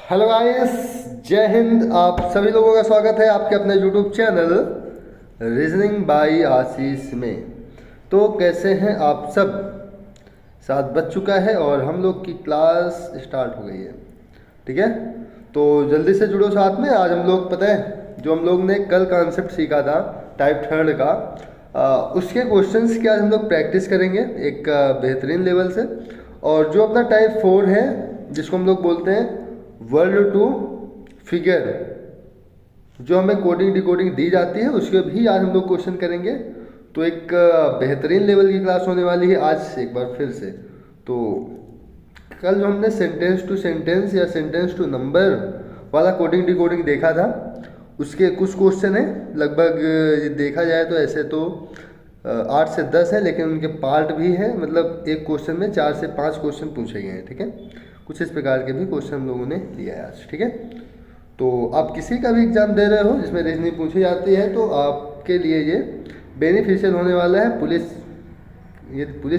Hello guys, जय हिंद। आप सभी लोगों का स्वागत है आपके अपने यूट्यूब चैनल रीजनिंग बाय आशीष में। तो कैसे हैं आप सब? 7 बज चुका है और हम लोग की क्लास स्टार्ट हो गई है। ठीक है, तो जल्दी से जुड़ो साथ में। आज हम लोग, पता है, जो हम लोग ने कल कॉन्सेप्ट सीखा था टाइप थर्ड का, उसके क्वेश्चंस की आज हम लोग प्रैक्टिस करेंगे एक बेहतरीन लेवल से। और जो अपना टाइप 4 है, जिसको हम लोग बोलते हैं वर्ड टू फिगर, जो हमें कोडिंग डिकोडिंग दी जाती है, उसके भी आज हम लोग क्वेश्चन करेंगे। तो एक बेहतरीन लेवल की क्लास होने वाली है आज से एक बार फिर से। तो कल जो हमने सेंटेंस टू सेंटेंस या सेंटेंस टू नंबर वाला कोडिंग डिकोडिंग देखा था, उसके कुछ क्वेश्चन है। लगभग देखा जाए तो ऐसे तो 8 से 10 है, लेकिन उनके पार्ट भी है। मतलब एक क्वेश्चन में 4 से 5 क्वेश्चन पूछे गए हैं। ठीक है, कुछ इस प्रकार के भी क्वेश्चन हम लोगों ने लिया है आज। ठीक है, तो आप किसी का भी एग्जाम दे रहे हो जिसमें रीजनिंग पूछी जाती है, तो आपके लिए ये बेनिफिशियल होने वाला है। पुलिस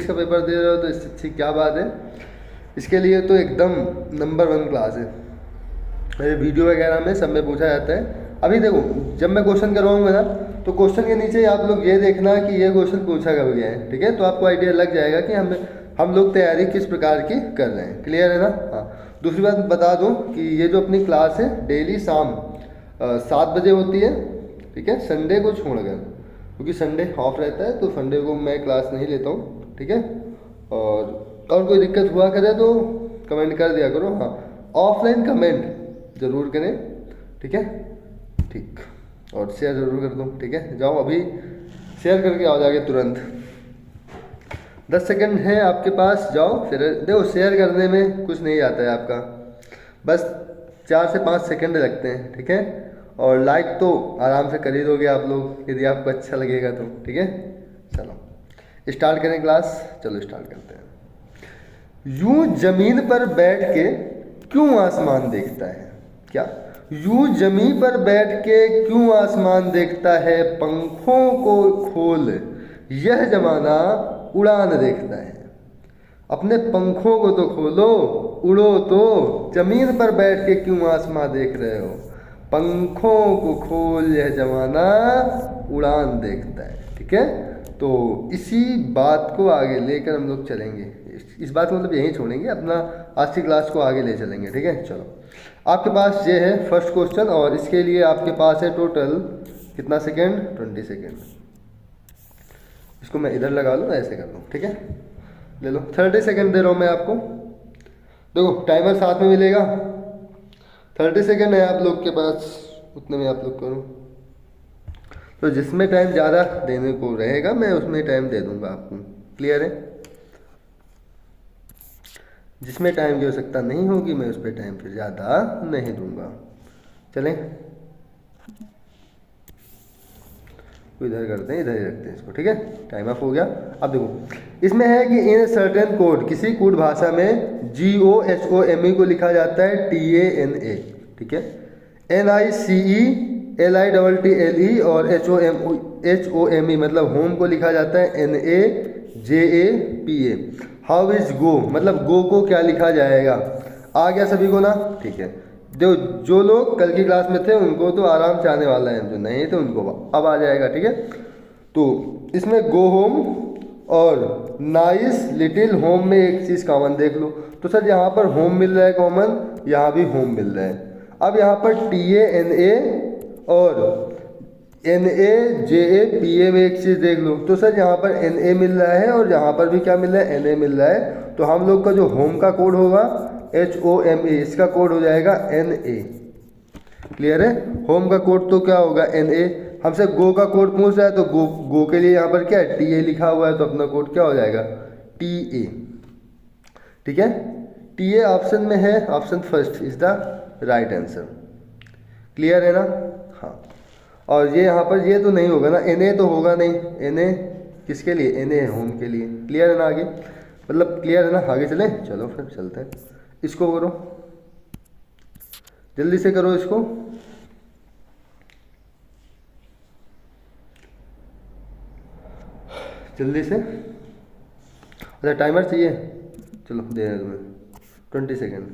का पेपर दे रहे हो तो इससे अच्छी क्या बात है। इसके लिए तो एकदम नंबर 1 क्लास है। ये वीडियो वगैरह में सब में पूछा जाता है। अभी देखो, जब मैं क्वेश्चन करवाऊंगा ना, तो क्वेश्चन के नीचे आप लोग ये देखना कि ये क्वेश्चन पूछा कब गया है। ठीक है, तो आपको आइडिया लग जाएगा कि हम लोग तैयारी किस प्रकार की कर रहे हैं। क्लियर है ना? हाँ। दूसरी बात बता दूं कि ये जो अपनी क्लास है डेली शाम 7 बजे होती है। ठीक है, संडे को छोड़कर, क्योंकि संडे ऑफ रहता है तो संडे को मैं क्लास नहीं लेता हूँ। ठीक है, और कोई दिक्कत हुआ करे तो कमेंट कर दिया करो। हाँ, ऑफलाइन कमेंट ज़रूर करें। ठीक है, ठीक। और शेयर ज़रूर कर दो। ठीक है, जाओ अभी शेयर करके आओ जाके तुरंत। 10 सेकंड है आपके पास, जाओ। फिर देखो, शेयर करने में कुछ नहीं आता है आपका, बस 4 से 5 सेकंड लगते हैं। ठीक है, और लाइक तो आराम से कर ही दोगे आप लोग यदि आपको अच्छा लगेगा तो। ठीक है, चलो स्टार्ट करें क्लास। चलो स्टार्ट करते हैं। यूं जमीन पर बैठ के क्यों आसमान देखता है? क्या? यूं जमीन पर बैठ के क्यों आसमान देखता है? पंखों को खोल यह जमाना उड़ान देखता है। अपने पंखों को तो खोलो, उड़ो तो। जमीन पर बैठ के क्यों आसमान देख रहे हो? पंखों को खोल यह जमाना उड़ान देखता है। ठीक है, तो इसी बात को आगे लेकर हम लोग चलेंगे। इस बात को मतलब यहीं छोड़ेंगे, अपना आज की क्लास को आगे ले चलेंगे। ठीक है, चलो। आपके पास ये है फर्स्ट क्वेश्चन, और इसके लिए आपके पास है टोटल कितना सेकेंड? 20 सेकेंड। इसको मैं इधर लगा लूँ, ऐसे कर लूँ। ठीक है, ले लो। 30 सेकेंड दे रहा हूँ मैं आपको। देखो, टाइमर साथ में मिलेगा। 30 सेकेंड है आप लोग के पास, उतने में आप लोग करो। तो जिसमें टाइम ज़्यादा देने को रहेगा मैं उसमें टाइम दे दूंगा आपको। क्लियर है? जिसमें टाइम की आवश्यकता नहीं होगी मैं उस पर टाइम फिर ज़्यादा नहीं दूंगा। चलें, इधर करते हैं, इधर ही रखते हैं इसको। ठीक है, टाइम ऑफ हो गया। अब देखो, इसमें है कि इन सर्टेन कोड, किसी कोड भाषा में GOHOME को लिखा जाता है TANA। ठीक है, NICE LITTLE, और HOME मतलब होम को लिखा जाता है NAJAPA। हाउ इज गो मतलब गो को क्या लिखा जाएगा? आ गया सभी को ना? ठीक है, जो लोग कल की क्लास में थे उनको तो आराम से आने वाला है, जो नहीं थे उनको अब आ जाएगा। ठीक है, तो इसमें गो होम और नाइस लिटिल होम में एक चीज़ कॉमन देख लो। तो सर यहाँ पर होम मिल रहा है कॉमन, यहाँ भी होम मिल रहा है। अब यहाँ पर TANA और NAJAPA में एक चीज़ देख लो। तो सर यहाँ पर NA मिल रहा है और यहाँ पर भी क्या मिल रहा है? NA मिल रहा है। तो हम लोग का जो होम का कोड होगा HOME, इसका कोड हो जाएगा NA। क्लियर है? होम का कोड तो क्या होगा? NA। हमसे गो का कोड पूछ रहा है तो गो के लिए यहाँ पर क्या है? TA लिखा हुआ है, तो अपना कोड क्या हो जाएगा? TA। ठीक है, TA ऑप्शन में है, option first is the right answer. Clear है ना? हाँ। और ये यहाँ पर ये तो नहीं होगा ना, NA तो होगा नहीं। NA किसके लिए? NA है होम के लिए। क्लियर है ना? आगे मतलब क्लियर है ना? आगे चलें, चलो फिर चलते हैं। इसको करो, जल्दी से करो इसको। जल्दी से। अच्छा, टाइमर चाहिए? चलो दे रहा तुम्हें 20 सेकेंड।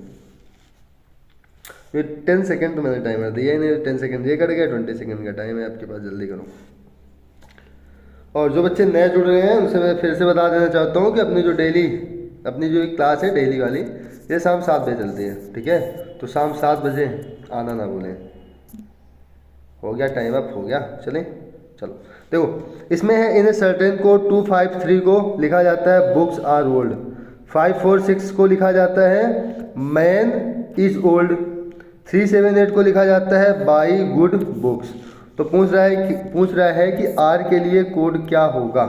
ये 10 सेकेंड तो मैंने टाइमर दिया ही नहीं, 10 सेकेंड ये कट गया, 20 सेकेंड का टाइम है आपके पास, जल्दी करो। और जो बच्चे नए जुड़ रहे हैं उनसे मैं फिर से बता देना चाहता हूँ कि अपनी जो क्लास है डेली वाली, ये शाम 7 बजे चलती है, ठीक है। तो शाम 7 बजे आना ना भूलें। हो गया टाइम अप, हो गया, चलें। चलो देखो, इसमें है इन ए सर्टेन को 253 को लिखा जाता है बुक्स आर ओल्ड, 546 को लिखा जाता है मैन इज ओल्ड, 378 को लिखा जाता है बाई गुड बुक्स। तो पूछ रहा है कि आर के लिए कोड क्या होगा।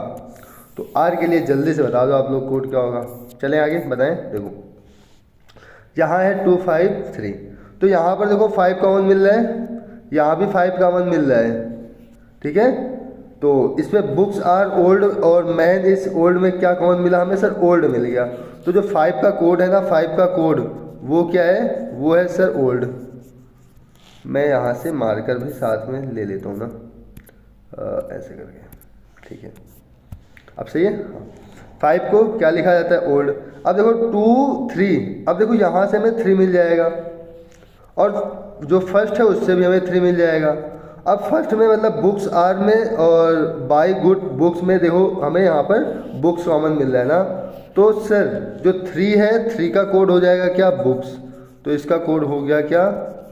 तो आर के लिए जल्दी से बता दो आप लोग कोड क्या होगा। चलें आगे बताएं। देखो यहाँ है 253, तो यहाँ पर देखो 5 कॉमन मिल रहा है, यहाँ भी 5 कॉमन मिल रहा है, ठीक है। तो इसमें बुक्स आर ओल्ड और मैन इज ओल्ड में क्या कॉमन मिला हमें सर? ओल्ड मिल गया। तो जो 5 का कोड है ना, 5 का कोड वो क्या है? वो है सर ओल्ड। मैं यहाँ से मार्कर भी साथ में ले लेता हूँ ना, ऐसे करके, ठीक है। अब सही है। 5 को क्या लिखा जाता है? ओल्ड। अब देखो 2 3, अब देखो यहाँ से हमें 3 मिल जाएगा और जो फर्स्ट है उससे भी हमें 3 मिल जाएगा। अब फर्स्ट में मतलब बुक्स आर में और बाय गुड बुक्स में देखो हमें यहाँ पर बुक्स कॉमन मिल रहा है ना, तो सर जो 3 है 3 का कोड हो जाएगा क्या? बुक्स। तो इसका कोड हो गया क्या?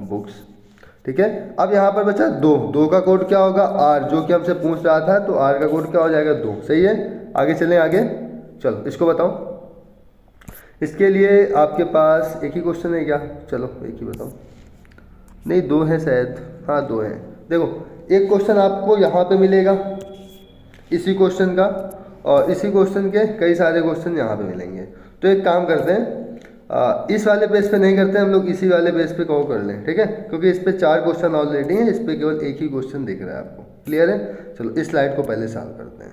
बुक्स, ठीक है। अब यहाँ पर बचा 2 का कोड क्या होगा? आर, जो कि हमसे पूछ रहा था, तो आर का कोड क्या हो जाएगा? 2। सही है। आगे चलें आगे, चलो इसको बताओ। इसके लिए आपके पास एक ही क्वेश्चन है क्या? चलो एक ही बताओ। नहीं 2 है शायद, हाँ 2 है। देखो एक क्वेश्चन आपको यहाँ पे मिलेगा इसी क्वेश्चन का, और इसी क्वेश्चन के कई सारे क्वेश्चन यहाँ पे मिलेंगे। तो एक काम करते हैं, इस वाले पेज पे नहीं करते हम लोग, इसी वाले पेज पे कवर कर लें, ठीक है। क्योंकि इस पे 4 क्वेश्चन ऑलरेडी हैं, इस पे केवल एक ही क्वेश्चन दिख रहा है आपको। क्लियर है? चलो इस स्लाइड को पहले सॉल्व करते हैं।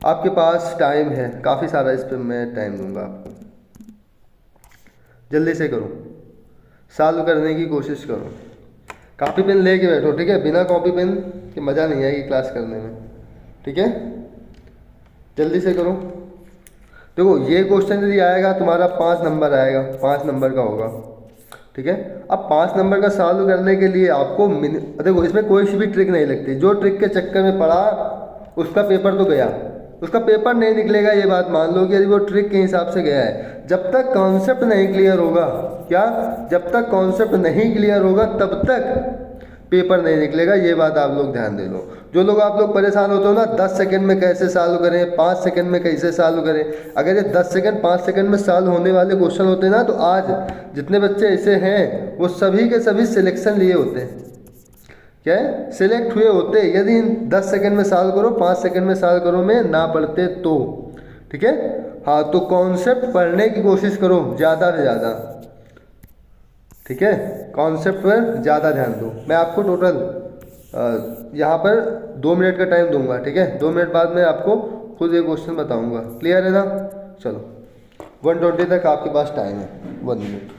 आपके पास टाइम है काफ़ी सारा, इस पर मैं टाइम दूंगा आपको। जल्दी से करो, सॉल्व करने की कोशिश करो। कॉपी पेन लेके बैठो, ठीक है। बिना कॉपी पेन के मज़ा नहीं आएगी क्लास करने में, ठीक है। जल्दी से करो। देखो ये क्वेश्चन यदि आएगा तुम्हारा 5 नंबर आएगा, 5 नंबर का होगा, ठीक है। अब 5 नंबर का सॉल्व करने के लिए आपको देखो इसमें कोई सी भी ट्रिक नहीं लगती। जो ट्रिक के चक्कर में पड़ा उसका पेपर तो गया, उसका पेपर नहीं निकलेगा, ये बात मान लो कि यदि वो ट्रिक के हिसाब से गया है। जब तक कॉन्सेप्ट नहीं क्लियर होगा, क्या? जब तक कॉन्सेप्ट नहीं क्लियर होगा तब तक पेपर नहीं निकलेगा, ये बात आप लोग ध्यान दे लो। जो लोग आप लोग परेशान होते हो ना 10 सेकंड में कैसे सॉल्व करें, 5 सेकंड में कैसे सॉल्व करें, अगर ये 10 सेकंड 5 सेकंड में सॉल्व होने वाले क्वेश्चन होते हैं ना, तो आज जितने बच्चे ऐसे हैं वो सभी के सभी सिलेक्शन लिए होते हैं, क्या है? सिलेक्ट हुए होते। यदि इन 10 सेकंड में सॉल्व करो, 5 सेकंड में सॉल्व करो में ना पढ़ते तो, ठीक है। हाँ तो कॉन्सेप्ट पढ़ने की कोशिश करो ज़्यादा से ज़्यादा, ठीक है। कॉन्सेप्ट पर ज़्यादा ध्यान दो। मैं आपको टोटल यहाँ पर 2 मिनट का टाइम दूंगा, ठीक है। 2 मिनट बाद मैं आपको खुद एक क्वेश्चन बताऊंगा। क्लियर है ना? चलो 120 तक आपके पास टाइम है, 1 मिनट।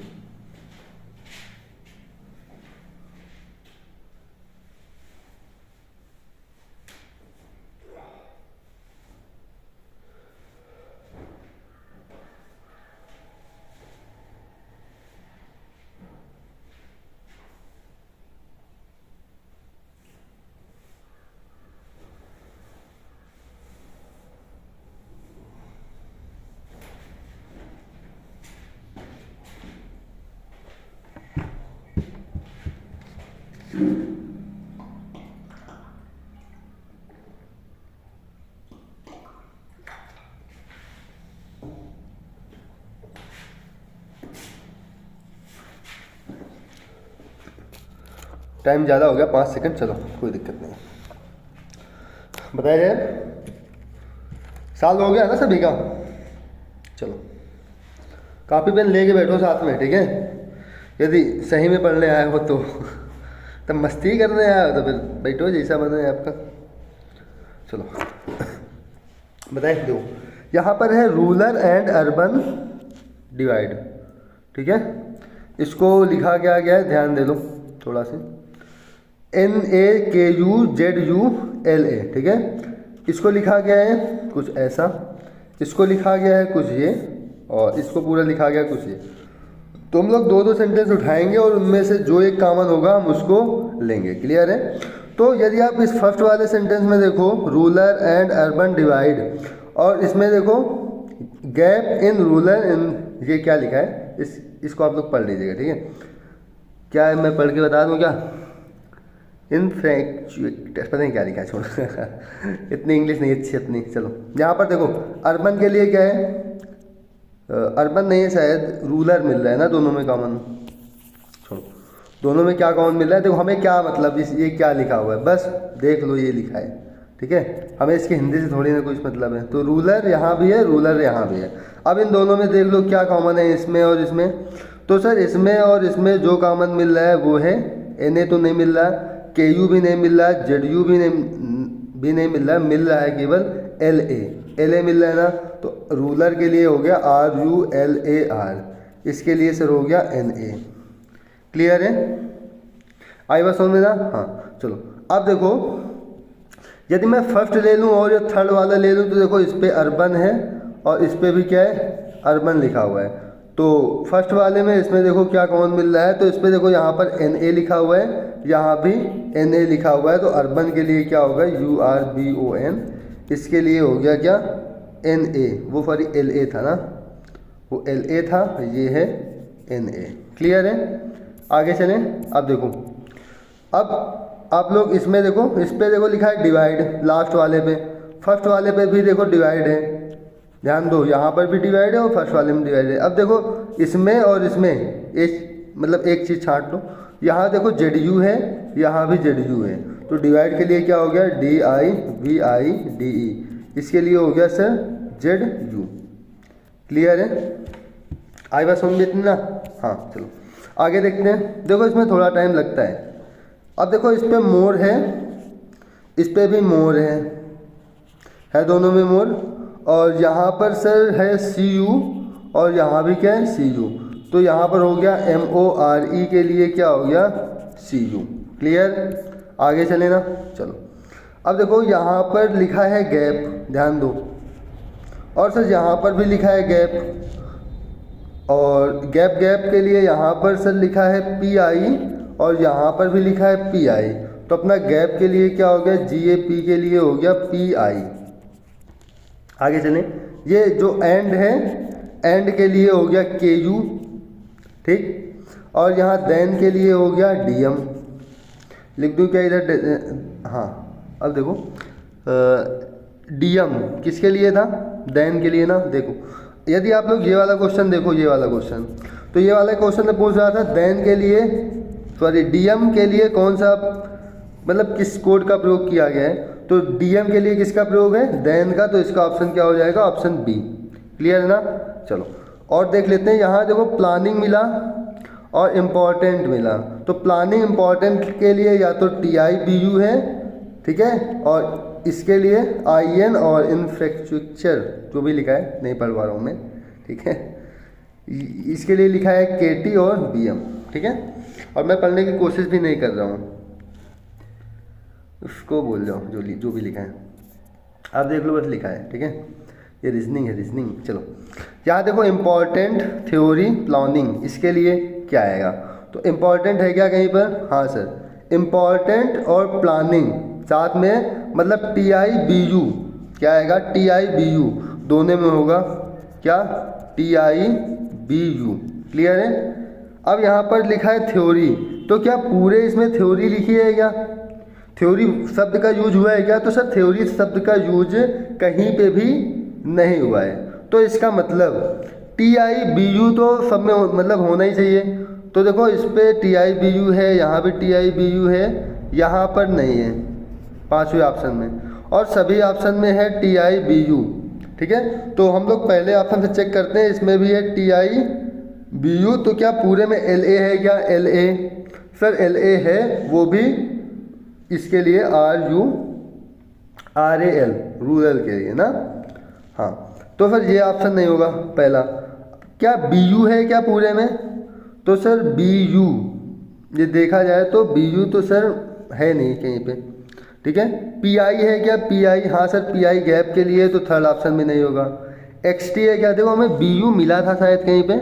टाइम ज़्यादा हो गया, 5 सेकंड, चलो कोई दिक्कत नहीं। बताया जाए, साल हो गया ना सभी का। चलो कॉपी पेन लेके बैठो साथ में, ठीक है। यदि सही में पढ़ने आए हो तो तब मस्ती करने आए हो तो फिर बैठो, जैसा मन है आपका। चलो बताए दो, यहाँ पर है रूरल एंड अर्बन डिवाइड, ठीक है। इसको लिखा क्या गया है, ध्यान दे लो थोड़ा सा, NAKUZULA, ठीक है। इसको लिखा गया है कुछ ऐसा, इसको लिखा गया है कुछ ये, और इसको पूरा लिखा गया कुछ ये। तो हम लोग दो दो सेंटेंस उठाएंगे और उनमें से जो एक कॉमन होगा हम उसको लेंगे। क्लियर है? तो यदि आप इस फर्स्ट वाले सेंटेंस में देखो रूरल एंड अर्बन डिवाइड, और इसमें देखो गैप इन रूरल इन, ये क्या लिखा है इसको आप लोग पढ़ लीजिएगा। ठीक है? क्या है, मैं पढ़ के बता दूँ क्या? पता नहीं क्या लिखा है, छोड़ो इतनी इंग्लिश नहीं अच्छी अपनी। चलो यहाँ पर देखो अर्बन के लिए क्या है, अर्बन नहीं है शायद, रूरल मिल रहा है ना दोनों में कॉमन। छोड़ो, दोनों में क्या कॉमन मिल रहा है? देखो हमें क्या मतलब ये क्या लिखा हुआ है, बस देख लो ये लिखा है। ठीक है? हमें इसकी हिंदी से थोड़ी ना कुछ मतलब है। तो रूरल यहाँ भी है, रूरल यहाँ भी है। अब इन दोनों में देख लो क्या कॉमन है इसमें और इसमें। तो सर इसमें और इसमें जो कॉमन मिल रहा है वो है NA तो नहीं मिल रहा, KU भी नहीं मिल रहा, ZU भी नहीं मिल रहा है केवल LA मिल रहा है ना। तो रूलर के लिए हो गया RULAR, इसके लिए सर हो गया NA। क्लियर है? आई बात समझ में ना? हाँ चलो अब देखो यदि मैं फर्स्ट ले लूँ और ये थर्ड वाला ले लूँ तो देखो इस पर अर्बन है और इस पर भी क्या है, अर्बन लिखा हुआ है। तो फर्स्ट वाले में इसमें देखो क्या कॉमन मिल रहा है, तो इस पर देखो यहाँ पर NA लिखा हुआ है, यहाँ भी NA लिखा हुआ है। तो अर्बन के लिए क्या होगा URBON, इसके लिए हो गया क्या NA, वो सॉरी LA था ना, वो LA था, ये है NA। क्लियर है? आगे चलें। अब देखो अब आप लोग इसमें देखो, इस पे देखो लिखा है डिवाइड, लास्ट वाले पे, फर्स्ट वाले पे भी देखो डिवाइड है, ध्यान दो यहाँ पर भी डिवाइड है और फर्स्ट वाले में डिवाइड है। अब देखो इसमें और इसमें एक चीज़ छांट लो, यहाँ देखो ZU है, यहाँ भी ZU है। तो डिवाइड के लिए क्या हो गया DIVIDE, इसके लिए हो गया सर ZU। क्लियर है? आई बात समझ में इतनी ना? हाँ चलो आगे देखते हैं। देखो इसमें थोड़ा टाइम लगता है। अब देखो इस पर मोर है, इस पर भी मोर है दोनों में मोर, और यहाँ पर सर है CU और यहाँ भी क्या है CU। तो यहाँ पर हो गया MORE के लिए क्या हो गया CU। क्लियर? आगे चले ना? चलो अब देखो यहाँ पर लिखा है गैप, ध्यान दो, और सर यहाँ पर भी लिखा है गैप, और गैप के लिए यहाँ पर सर लिखा है PI और यहाँ पर भी लिखा है PI। तो अपना गैप के लिए क्या हो गया GAP के लिए हो गया PI। आगे चलें। ये जो एंड है, एंड के लिए हो गया KU, ठीक, और यहाँ देन के लिए हो गया DM। लिख दूँ क्या इधर? हाँ अब देखो DM किसके लिए था? देन के लिए ना। देखो यदि आप लोग ये वाला क्वेश्चन देखो, ये वाला क्वेश्चन, तो ये वाला क्वेश्चन में पूछ रहा था देन के लिए, सॉरी DM के लिए कौन सा मतलब किस कोड का प्रयोग किया गया है। तो DM के लिए किसका प्रयोग है? देन का। तो इसका ऑप्शन क्या हो जाएगा? Option B। क्लियर है ना? चलो और देख लेते हैं। यहाँ देखो प्लानिंग मिला और इम्पॉर्टेंट मिला। तो प्लानिंग इम्पॉर्टेंट के लिए या तो TIBU है, ठीक है, और इसके लिए IN और इंफ्रास्ट्रक्चर जो भी लिखा है नहीं पढ़ पा रहा हूँ मैं, ठीक है, इसके लिए लिखा है KT और BM। ठीक है, और मैं पढ़ने की कोशिश भी नहीं कर रहा हूँ, उसको बोल जाओ जो भी लिखा है आप देख लो, बस लिखा है। ठीक है, ये रीजनिंग है, रीजनिंग। चलो यहाँ देखो इम्पॉर्टेंट थ्योरी प्लानिंग, इसके लिए क्या आएगा? तो इम्पॉर्टेंट है क्या कहीं पर? हाँ सर, इम्पॉर्टेंट और प्लानिंग साथ में, मतलब TIBU क्या आएगा? TIBU दोनों में होगा क्या? TIBU। क्लियर है? अब यहाँ पर लिखा है थ्योरी, तो क्या पूरे इसमें थ्योरी लिखी है क्या? थ्योरी शब्द का यूज हुआ है क्या? तो सर थ्योरी शब्द का यूज कहीं पे भी नहीं हुआ है। तो इसका मतलब TIBU तो सब में मतलब होना ही चाहिए। तो देखो इस पे TIBU है, यहाँ भी TIBU है, यहाँ पर नहीं है पांचवें ऑप्शन में, और सभी ऑप्शन में है TIBU। ठीक है, तो हम लोग पहले ऑप्शन से चेक करते हैं, इसमें भी है TIBU। तो क्या पूरे में LA है क्या? LA सर LA है, वो भी इसके लिए RURAL रूरल के लिए ना। हाँ, तो सर ये ऑप्शन नहीं होगा पहला। क्या BU है क्या पूरे में? तो सर BU ये देखा जाए तो BU तो सर है नहीं कहीं पे। ठीक है, PI है क्या? PI, हाँ सर PI गैप के लिए, तो थर्ड ऑप्शन में नहीं होगा। XT है क्या? देखो हमें BU मिला था शायद कहीं पे,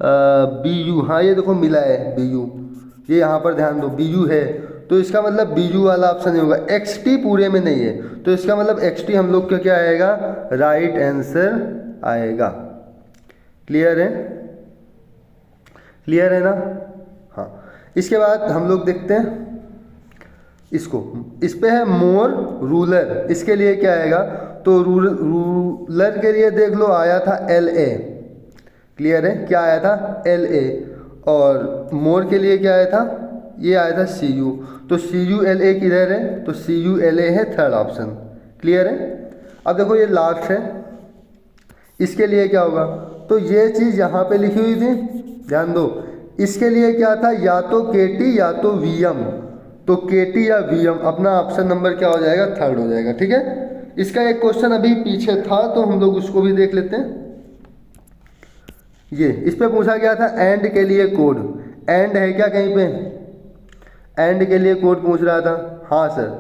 बी यू, हाँ ये देखो मिला है बी यू, ये यहाँ पर ध्यान दो बी यू है, तो इसका मतलब बी यू वाला ऑप्शन नहीं होगा। एक्स टी पूरे में नहीं है, तो इसका मतलब एक्स टी हम लोग का क्या आएगा, राइट आंसर आएगा। क्लियर है, क्लियर है ना। हाँ, इसके बाद हम लोग देखते हैं इसको, इस पे है मोर रूलर, इसके लिए क्या आएगा, तो रूलर के लिए देख लो आया था एल ए। क्लियर है, क्या आया था, एल ए। और मोर के लिए क्या आया था, ये आया था सी यू। तो सी यू एल ए किधर है, तो सी यू एल ए है थर्ड ऑप्शन। क्लियर है। अब देखो ये लास्ट है, इसके लिए क्या होगा, तो ये चीज़ यहाँ पे लिखी हुई थी, ध्यान दो। इसके लिए क्या था, या तो के टी या तो वी एम, तो के टी या वी एम, अपना ऑप्शन नंबर क्या हो जाएगा, थर्ड हो जाएगा। ठीक है, इसका एक क्वेश्चन अभी पीछे था तो हम लोग उसको भी देख लेते हैं। ये इस पे पूछा गया था एंड के लिए कोड, एंड है क्या कहीं पे, एंड के लिए कोड पूछ रहा था। हाँ सर,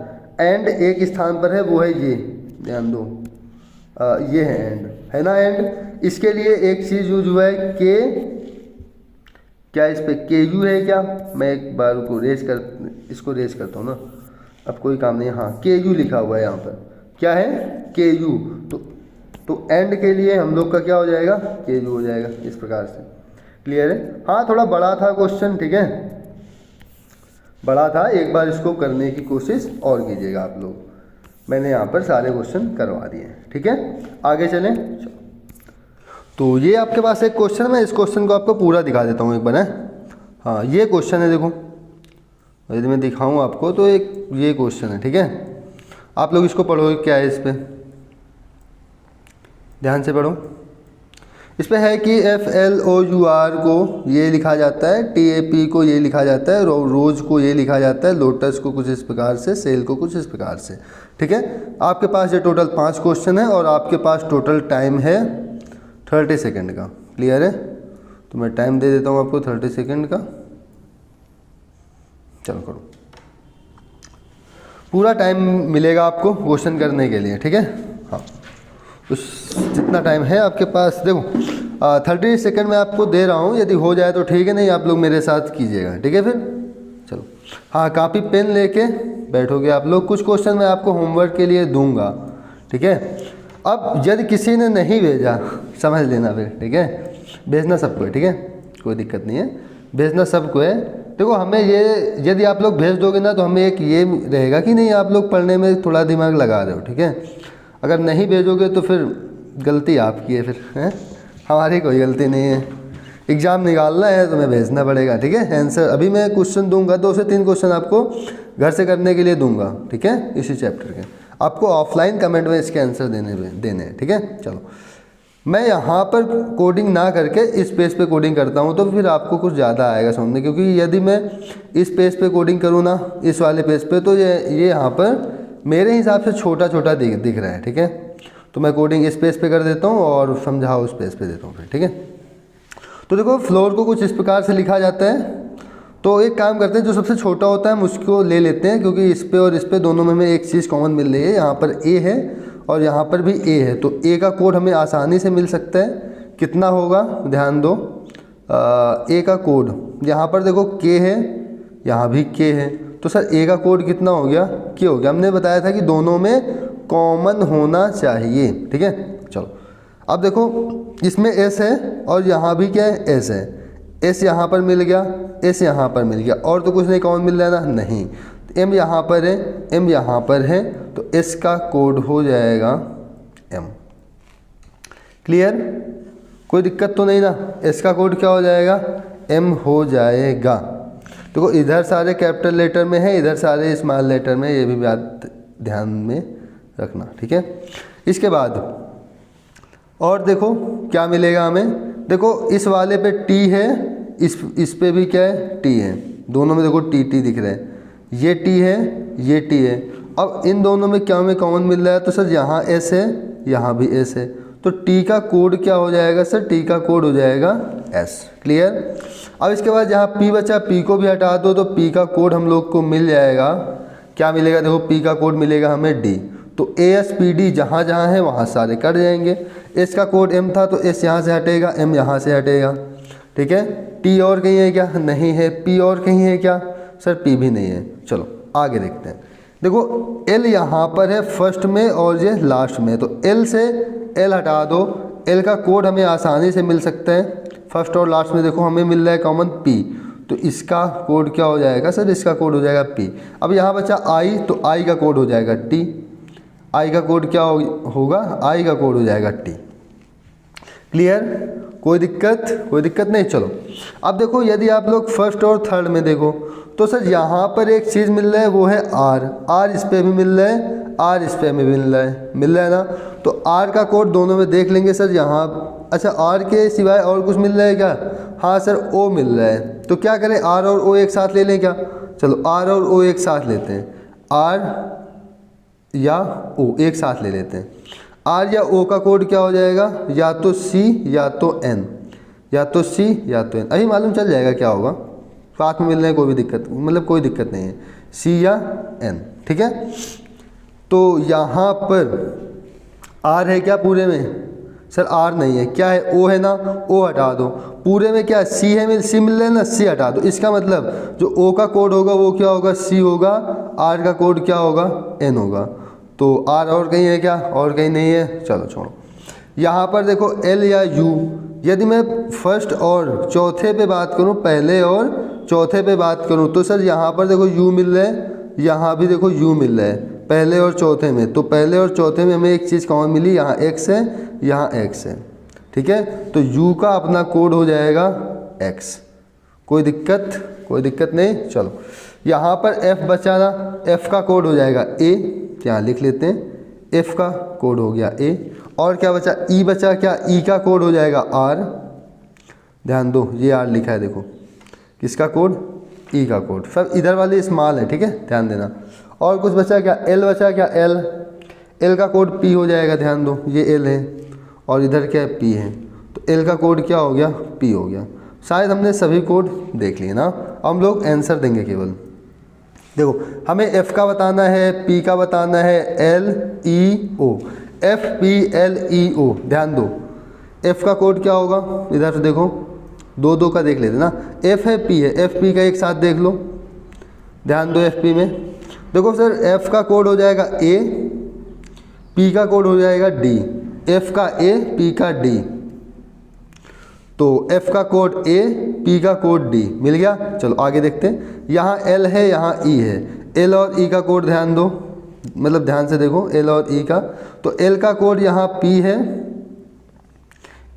एंड एक स्थान पर है, वो है ये, ध्यान दो, ये है एंड, है ना एंड। इसके लिए एक चीज़ यूज हुआ है के, क्या इस पे के यू है क्या, मैं एक बार को इसको रेस करता हूँ ना, अब कोई काम नहीं है। हाँ, के यू लिखा हुआ है यहाँ पर, क्या है, के यू। तो एंड के लिए हम लोग का क्या हो जाएगा, के यू हो जाएगा, इस प्रकार से। क्लियर है। हाँ, थोड़ा बड़ा था क्वेश्चन, ठीक है, बड़ा था, एक बार इसको करने की कोशिश और कीजिएगा आप लोग। मैंने यहाँ पर सारे क्वेश्चन करवा दिए हैं। ठीक है, आगे चलें। तो ये आपके पास एक क्वेश्चन है, मैं इस क्वेश्चन को आपको पूरा दिखा देता हूँ एक बार है। हाँ, ये क्वेश्चन है, देखो यदि मैं दिखाऊँ आपको तो एक ये क्वेश्चन है। ठीक है, आप लोग इसको पढ़ोगे, क्या है इस पर, ध्यान से पढ़ो। इस पे है कि F L O U R को ये लिखा जाता है, टी ए पी को ये लिखा जाता है, रोज़ को ये लिखा जाता है, लोटस को कुछ इस प्रकार से, सेल को कुछ इस प्रकार से। ठीक है, आपके पास ये टोटल 5 क्वेश्चन है और आपके पास टोटल टाइम है 30 सेकेंड का। क्लियर है, तो मैं टाइम दे देता हूँ आपको 30 सेकेंड का। चलो करो, पूरा टाइम मिलेगा आपको क्वेश्चन करने के लिए। ठीक है, हाँ, उस जितना टाइम है आपके पास, देखो 30 सेकंड में आपको दे रहा हूँ, यदि हो जाए तो ठीक है, नहीं आप लोग मेरे साथ कीजिएगा। ठीक है, फिर चलो, हाँ, कापी पेन लेके बैठोगे आप लोग। कुछ क्वेश्चन मैं आपको होमवर्क के लिए दूंगा। ठीक है, अब यदि किसी ने नहीं भेजा, समझ लेना फिर। ठीक है, भेजना सबको है, ठीक है, कोई दिक्कत नहीं है, भेजना सबको है। देखो हमें ये, यदि आप लोग भेज दोगे ना तो हमें एक ये रहेगा कि नहीं आप लोग पढ़ने में थोड़ा दिमाग लगा रहे हो। ठीक है, अगर नहीं भेजोगे तो फिर गलती आपकी है, फिर हैं, हमारी कोई गलती नहीं है। एग्ज़ाम निकालना है तो मैं भेजना पड़ेगा। ठीक है, आंसर अभी मैं क्वेश्चन दूंगा, 2 से 3 क्वेश्चन आपको घर से करने के लिए दूंगा। ठीक है, इसी चैप्टर के आपको ऑफलाइन कमेंट में इसके आंसर देने हैं। ठीक है, चलो, मैं यहाँ पर कोडिंग ना करके इस पेज पे कोडिंग करता हूँ तो फिर आपको कुछ ज़्यादा आएगा समझने, क्योंकि यदि मैं इस पेज पे कोडिंग करूँ ना, इस वाले पेज पे, तो ये यहाँ पर मेरे हिसाब से छोटा छोटा दिख रहा है। ठीक है, तो मैं कोडिंग इस पेज पे कर देता हूँ और समझाओ उस पेज पे देता हूँ फिर। ठीक है, तो देखो फ्लोर को कुछ इस प्रकार से लिखा जाता है। तो एक काम करते हैं, जो सबसे छोटा होता है हम उसको ले लेते हैं, क्योंकि इस पे और इस पे दोनों में हमें एक चीज़ कॉमन मिल रही है। यहाँ पर ए है और यहाँ पर भी ए है, तो ए का कोड हमें आसानी से मिल सकता है। कितना होगा, ध्यान दो, ए का कोड यहाँ पर देखो के है, यहाँ भी के है, तो सर ए का कोड कितना हो गया, के हो गया। हमने बताया था कि दोनों में कॉमन होना चाहिए। ठीक है, चलो, अब देखो इसमें एस है और यहाँ भी क्या है, एस है। एस यहाँ पर मिल गया, एस यहाँ पर मिल गया, और तो कुछ नहीं कॉमन मिल रहा है ना, नहीं। एम यहाँ पर है, एम यहाँ पर है, तो एस का कोड हो जाएगा एम। क्लियर, कोई दिक्कत तो नहीं ना, एस का कोड क्या हो जाएगा, एम हो जाएगा। देखो इधर सारे कैपिटल लेटर में है, इधर सारे स्मॉल लेटर में, ये भी बात ध्यान में रखना। ठीक है, इसके बाद और देखो क्या मिलेगा हमें, देखो इस वाले पे टी है, इस पे भी क्या है, टी है, दोनों में देखो टी टी दिख रहा है, ये टी है, ये टी है। अब इन दोनों में क्या हमें कॉमन मिल रहा है, तो सर यहाँ एस है, यहाँ भी एस है, तो टी का कोड क्या हो जाएगा सर, टी का कोड हो जाएगा एस। क्लियर, अब इसके बाद जहाँ पी बचा, पी को भी हटा दो, तो पी का कोड हम लोग को मिल जाएगा, क्या मिलेगा, देखो पी का कोड मिलेगा हमें डी, तो ए एस पी डी जहाँ जहाँ है वहाँ सारे कट जाएंगे। एस का कोड एम था, तो एस यहाँ से हटेगा, एम यहाँ से हटेगा। ठीक है। टी और कहीं है क्या? नहीं है। पी और कहीं है क्या? सर पी भी नहीं है। चलो आगे देखते हैं। देखो एल यहाँ पर है फर्स्ट में और ये लास्ट में, तो एल से एल हटा दो। एल का कोड हमें आसानी से मिल सकता है, फर्स्ट और लास्ट में देखो हमें मिल रहा है कॉमन पी, तो इसका कोड क्या हो जाएगा सर? इसका कोड हो जाएगा पी। अब यहाँ बचा आई, तो आई का कोड हो जाएगा टी। आई का कोड क्या होगा? आई का कोड हो जाएगा टी। क्लियर? कोई दिक्कत? कोई दिक्कत नहीं। चलो अब देखो यदि आप लोग फर्स्ट और थर्ड में देखो तो सर यहाँ पर एक चीज़ मिल रहा है, वो है आर। आर इस पर भी मिल रहा है, आर इस पर भी मिल रहा है ना। तो आर का कोड दोनों में देख लेंगे सर यहाँ। अच्छा आर के सिवाय और कुछ मिल रहा है क्या? हाँ सर ओ मिल रहा है। तो क्या करें, आर और ओ एक साथ ले लें क्या? चलो आर और ओ एक साथ लेते हैं, आर या ओ एक साथ ले लेते हैं। आर या ओ का कोड क्या हो जाएगा? या तो सी या तो एन, या तो सी या तो एन। अभी मालूम चल जाएगा क्या होगा, साथ में मिलने कोई भी दिक्कत, मतलब कोई दिक्कत नहीं है, सी या एन। ठीक है। तो यहाँ पर आर है क्या पूरे में? सर आर नहीं है। क्या है? ओ है ना, ओ हटा दो। पूरे में क्या सी है? सी मिल रहा है ना, सी हटा दो। इसका मतलब जो ओ का कोड होगा वो क्या होगा? सी होगा। आर का कोड क्या होगा? एन होगा। तो आर और कहीं है क्या? और कहीं नहीं है। चलो छोड़ो। यहाँ पर देखो एल या यू, यदि मैं फर्स्ट और चौथे पे बात करूँ, पहले और चौथे पे बात करूँ, तो सर यहाँ पर देखो यू मिल रहा है, यहाँ भी देखो यू मिल रहा है पहले और चौथे में। तो पहले और चौथे में हमें एक चीज़ कॉमन मिली, यहाँ एक्स है, यहाँ एक्स है। ठीक है। तो यू का अपना कोड हो जाएगा एक्स। कोई दिक्कत? कोई दिक्कत नहीं। चलो यहाँ पर एफ बचा ना, एफ का कोड हो जाएगा ए, यहाँ लिख लेते हैं, एफ का कोड हो गया ए। और क्या बचा? ई बचा। क्या? ई का कोड हो जाएगा आर। ध्यान दो ये आर लिखा है देखो, किसका कोड? ई का कोड। सब इधर वाले स्मॉल है, ठीक है, ध्यान देना। और कुछ बचा क्या? एल बचा। क्या? एल, एल का कोड पी हो जाएगा। ध्यान दो ये एल है और इधर क्या है? पी है। तो एल का कोड क्या हो गया? पी हो गया। शायद हमने सभी कोड देख लिए ना, हम लोग आंसर देंगे केवल। देखो हमें एफ का बताना है, पी का बताना है, एल ई ओ, एफ पी एल ई ओ। ध्यान दो एफ का कोड क्या होगा? इधर देखो दो दो का देख लेते ना, एफ है पी है, एफ पी का एक साथ देख लो। ध्यान दो एफ पी में देखो सर, एफ का कोड हो जाएगा ए, पी का कोड हो जाएगा डी। एफ का ए, पी का डी। तो एफ का कोड ए, पी का कोड डी मिल गया। चलो आगे देखते हैं। यहाँ एल है, यहाँ ई है। एल और ई का कोड ध्यान दो, मतलब ध्यान से देखो एल और ई का। तो एल का कोड यहाँ पी है,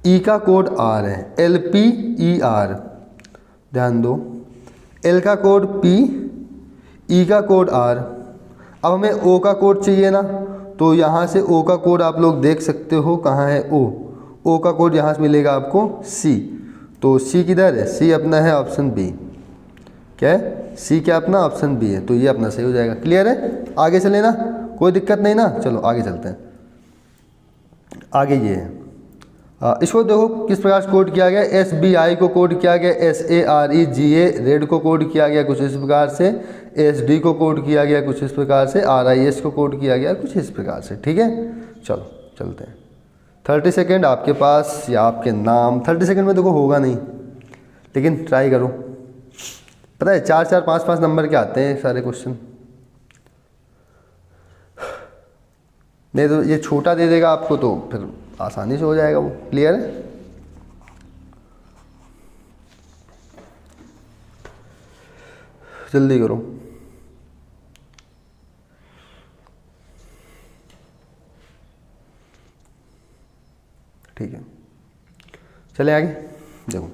ई का कोड आर है, एल पी ई आर। ध्यान दो एल का कोड पी, ई का कोड आर। अब हमें ओ का कोड चाहिए ना, तो यहाँ से ओ का कोड आप लोग देख सकते हो, कहाँ है ओ? ओ का कोड यहाँ से मिलेगा आपको सी। तो सी किधर है? सी अपना है ऑप्शन बी। क्या है? सी क्या अपना? ऑप्शन बी है। तो ये अपना सही हो जाएगा। क्लियर है? आगे चले ना, कोई दिक्कत नहीं ना। चलो आगे चलते हैं। आगे ये है, इसको देखो किस प्रकार से कोड किया गया। एस बी आई को कोड किया गया, S A R E G A, red को कोड किया गया कुछ इस प्रकार से, एस डी को कोड किया गया कुछ इस प्रकार से, आर आई एस को कोड किया गया कुछ इस प्रकार से। ठीक है। चलो चलते हैं। 30 सेकेंड आपके पास, या आपके नाम 30 सेकेंड में देखो होगा नहीं, लेकिन ट्राई करो। पता है 4-4, 5-5 नंबर के आते हैं सारे क्वेश्चन। नहीं तो ये छोटा दे देगा आपको, तो फिर आसानी से हो जाएगा वो। क्लियर है? जल्दी करो। ठीक है, चले आगे। देखो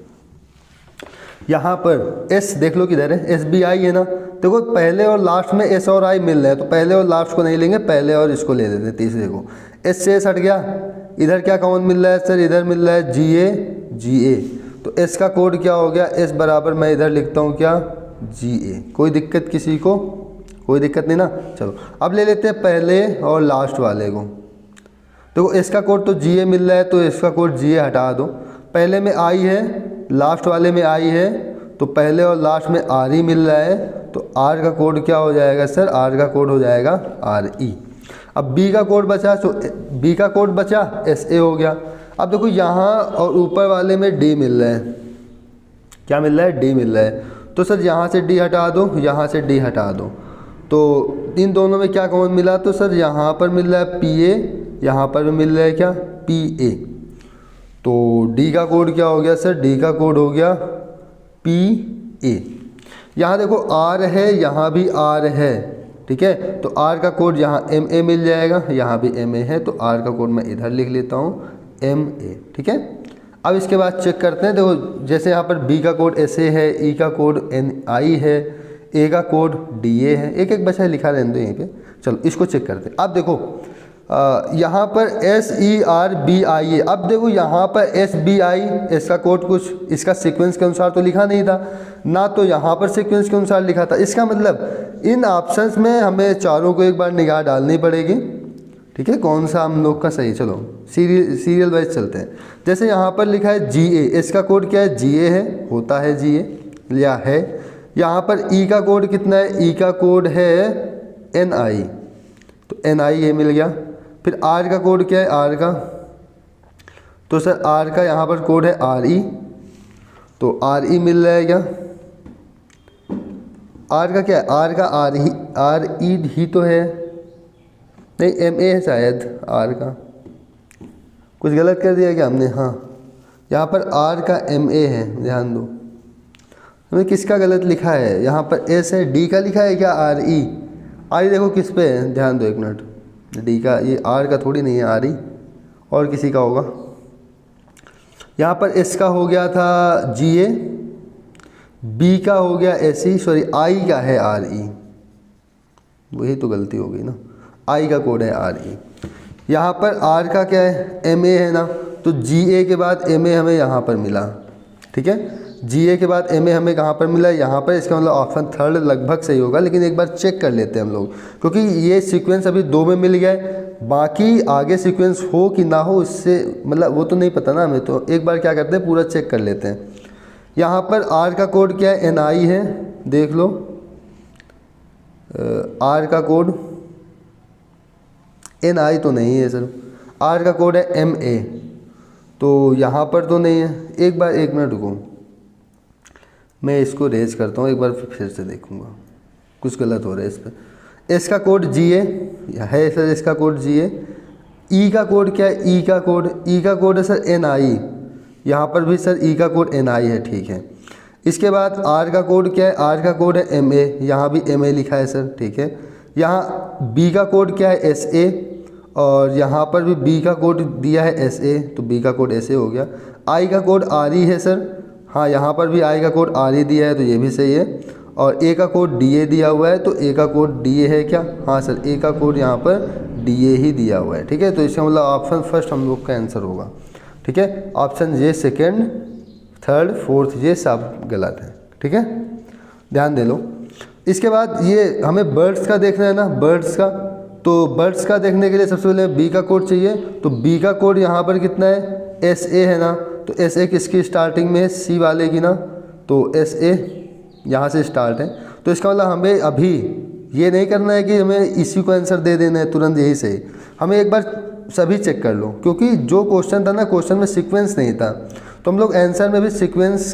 यहाँ पर एस देख लो किधर है, एस बी आई है ना। देखो पहले और लास्ट में एस और आई मिल रहे हैं, तो पहले और लास्ट को नहीं लेंगे, पहले और इसको ले लेते हैं, तीसरे को। एस से एस हट गया, इधर क्या कॉमन मिल रहा है सर? इधर मिल रहा है जी ए, जी ए। तो एस का कोड क्या हो गया? एस बराबर मैं इधर लिखता हूँ क्या? जी ए। कोई दिक्कत किसी को? कोई दिक्कत नहीं ना। चलो अब ले लेते हैं पहले और लास्ट वाले को। देखो एस का कोड तो जी ए मिल रहा है, तो इसका कोड जी ए हटा दो। पहले में आई है, लास्ट वाले में आई है, तो पहले और लास्ट में आर ई मिल रहा है, तो आर का कोड क्या हो जाएगा सर? आर का कोड हो जाएगा आर ई। अब बी का कोड बचा, तो बी का कोड बचा एस ए हो गया। अब देखो यहाँ और ऊपर वाले में डी मिल रहा है, क्या मिल रहा है, डी मिल रहा है। तो सर यहाँ से डी हटा दो, यहाँ से डी हटा दो, तो इन दोनों में क्या कॉमन मिला, तो सर यहाँ पर मिल रहा है पी ए, यहाँ पर भी मिल रहा है क्या, पी ए। तो डी का कोड क्या हो गया सर, डी का कोड हो गया पी ए। यहाँ देखो आर है, यहाँ भी आर है, ठीक है, तो आर का कोड यहाँ एम ए मिल जाएगा, यहाँ भी एम ए है, तो आर का कोड मैं इधर लिख लेता हूँ एम ए, ठीक है। अब इसके बाद चेक करते हैं, देखो जैसे यहाँ पर बी का कोड एस ए है, ई का कोड एन आई है, ए का कोड डी ए है, एक एक बचा लिखा रहने दो यहीं पे। चलो इसको चेक करते हैं। अब देखो यहाँ पर S E R B I A, अब देखो यहाँ पर एस बी आई, इसका कोड कुछ इसका सीक्वेंस के अनुसार तो लिखा नहीं था ना, तो यहाँ पर सीक्वेंस के अनुसार लिखा था। इसका मतलब इन ऑप्शंस में हमें चारों को एक बार निगाह डालनी पड़ेगी, ठीक है, कौन सा हम लोग का सही। चलो सीरियल वाइज चलते हैं। जैसे यहाँ पर लिखा है जी ए, इसका कोड क्या है, जी ए है, होता है जी ए या है। यहाँ पर ई का कोड कितना है, ई का कोड है एन आई, तो एन आई ए मिल गया। फिर आर का कोड क्या है, आर का, तो सर आर का यहाँ पर कोड है आर ई, तो आर ई मिल रहा है क्या, आर का क्या है, आर का आर ई ही तो है, नहीं एम ए है शायद आर का, कुछ गलत कर दिया क्या हमने, हाँ यहाँ पर आर का एम ए है, ध्यान दो हमें किसका गलत लिखा है, यहाँ पर एस है, डी का लिखा है क्या, आर ई, आर ई देखो किस पे है, ध्यान दो एक मिनट, डी का, ये आर का थोड़ी नहीं है आर ई, और किसी का होगा। यहाँ पर एस का हो गया था जी ए, बी का हो गया एस ई, सॉरी आई का है आर ई, वही तो गलती हो गई ना, आई का कोड है आर ई। यहाँ पर आर का क्या है, एम ए है ना, तो जी ए के बाद एम ए हमें यहाँ पर मिला, ठीक है, जी ए के बाद एम ए हमें कहाँ पर मिला, यहाँ पर। इसका मतलब ऑप्शन थर्ड लगभग सही होगा, लेकिन एक बार चेक कर लेते हैं हम लोग, क्योंकि ये सीक्वेंस अभी दो में मिल गए, बाकी आगे सीक्वेंस हो कि ना हो इससे मतलब वो तो नहीं पता ना हमें, तो एक बार क्या करते हैं पूरा चेक कर लेते हैं। यहाँ पर आर का कोड क्या है, एन आई है, देख लो आर का कोड एन आई तो नहीं है सर, आर का कोड है एम ए, तो यहाँ पर तो नहीं है। एक बार एक मिनट रुको, मैं इसको रेज करता हूँ, एक बार फिर से देखूँगा कुछ गलत हो रहा है इस पर। एस का कोड जी ए है सर, इसका कोड जी ए। ई का कोड क्या है, ई का कोड है सर एन आई, यहाँ पर भी सर ई का कोड एन आई है, ठीक है। इसके बाद आर का कोड क्या है, आर का कोड है एम ए, यहाँ भी एम ए लिखा है सर, ठीक है। यहाँ बी का कोड क्या है, एस ए, और यहाँ पर भी बी का कोड दिया है एस ए, तो बी का कोड एस ए हो गया। आई का कोड आर ई है सर, हाँ यहाँ पर भी आई का कोड आर ई दिया है, तो ये भी सही है। और ए का कोड डी ए दिया हुआ है, तो ए का कोड डी ए है क्या, हाँ सर ए का कोड यहाँ पर डी ए ही दिया हुआ है, ठीक है। तो इसका मतलब ऑप्शन फर्स्ट हम लोग का आंसर होगा, ठीक है। ऑप्शन ये सेकेंड, थर्ड, फोर्थ ये सब गलत है, ठीक है, ध्यान दे लो। इसके बाद ये हमें बर्ड्स का देखना है ना, बर्ड्स का, तो बर्ड्स का देखने के लिए सबसे पहले बी का कोड चाहिए, तो बी का कोड यहाँ पर कितना है, एस ए है ना, तो एस ए किसकी स्टार्टिंग में है, सी वाले की ना, तो एस ए यहाँ से स्टार्ट है। तो इसका मतलब हमें अभी ये नहीं करना है कि हमें इसी को आंसर दे देना है तुरंत यही सही, हमें एक बार सभी चेक कर लो, क्योंकि जो क्वेश्चन था ना, क्वेश्चन में सीक्वेंस नहीं था, तो हम लोग आंसर में भी सीक्वेंस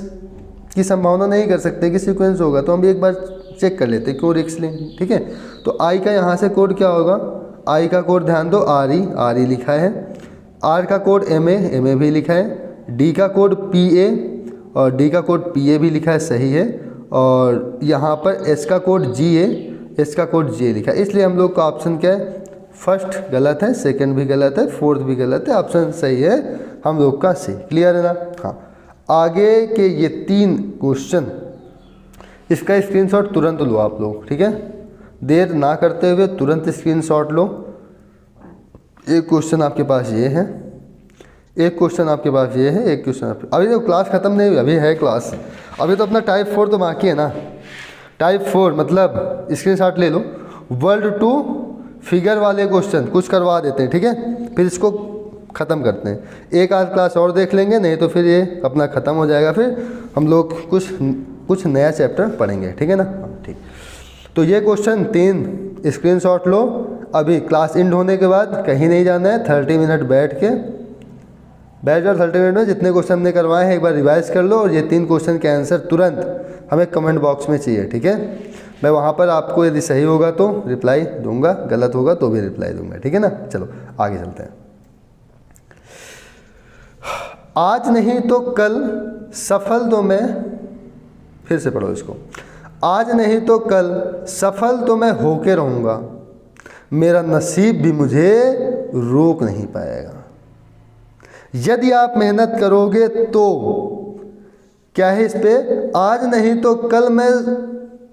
की संभावना नहीं कर सकते कि सीक्वेंस होगा, तो हम एक बार चेक कर लेते क्यों रिक्स लें, ठीक है। तो आई का यहाँ से कोड क्या होगा, आई का कोड ध्यान दो आर ई लिखा है, आर का कोड एम ए भी लिखा है, डी का कोड पी ए और डी का कोड पी ए भी लिखा है, सही है। और यहाँ पर एस का कोड जी ए, एस का कोड जी ए लिखा है, इसलिए हम लोग का ऑप्शन क्या है, फर्स्ट गलत है, सेकंड भी गलत है, फोर्थ भी गलत है, ऑप्शन सही है हम लोग का सी। क्लियर है ना। हाँ, आगे के ये 3 क्वेश्चन, इसका स्क्रीनशॉट तुरंत लो आप लोग, ठीक है, देर ना करते हुए तुरंत स्क्रीनशॉट लो। एक क्वेश्चन आपके पास ये है, एक क्वेश्चन आपके पास ये है, एक क्वेश्चन आपके, अभी तो क्लास ख़त्म नहीं हुई, अभी है क्लास, अभी तो अपना टाइप 4 तो बाकी है ना। टाइप 4 मतलब स्क्रीनशॉट ले लो, वर्ल्ड 2 फिगर वाले क्वेश्चन कुछ करवा देते हैं, ठीक है, फिर इसको ख़त्म करते हैं। एक आध क्लास और देख लेंगे, नहीं तो फिर ये अपना ख़त्म हो जाएगा, फिर हम लोग कुछ नया चैप्टर पढ़ेंगे, ठीक है ना। ठीक, तो ये क्वेश्चन 3 स्क्रीनशॉट लो, अभी क्लास एंड होने के बाद कहीं नहीं जाना है, 30 मिनट बैठ के बैच और 30 मिनट में जितने क्वेश्चन हमने करवाए हैं एक बार रिवाइज कर लो, और ये 3 क्वेश्चन के आंसर तुरंत हमें कमेंट बॉक्स में चाहिए, ठीक है। मैं वहाँ पर आपको यदि सही होगा तो रिप्लाई दूंगा, गलत होगा तो भी रिप्लाई दूंगा, ठीक है ना। चलो आगे चलते हैं। आज नहीं तो कल सफल तो मैं, फिर से पढ़ो इसको, आज नहीं तो कल सफल तो मैं होके रहूँगा, मेरा नसीब भी मुझे रोक नहीं पाएगा। यदि आप मेहनत करोगे तो क्या है इस पे, आज नहीं तो कल मैं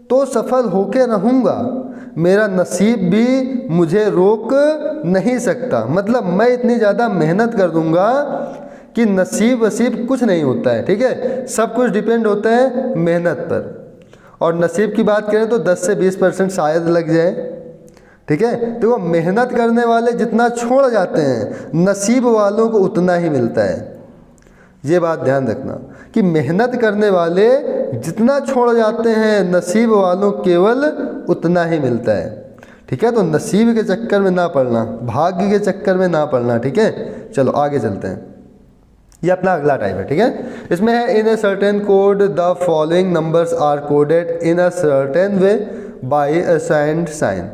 तो सफल होके रहूँगा, मेरा नसीब भी मुझे रोक नहीं सकता। मतलब मैं इतनी ज़्यादा मेहनत कर दूंगा कि नसीब वसीब कुछ नहीं होता है, ठीक है। सब कुछ डिपेंड होता है मेहनत पर, और नसीब की बात करें तो 10 से 20% शायद लग जाए, ठीक है। देखो मेहनत करने वाले जितना छोड़ जाते हैं, नसीब वालों को उतना ही मिलता है। ये बात ध्यान रखना कि मेहनत करने वाले जितना छोड़ जाते हैं, नसीब वालों केवल उतना ही मिलता है, ठीक है। तो नसीब के चक्कर में ना पड़ना, भाग्य के चक्कर में ना पड़ना, ठीक है। चलो आगे चलते हैं। ये अपना अगला टाइप है, ठीक है। इसमें है in a certain code the following numbers are coded in a certain way by assigned sign.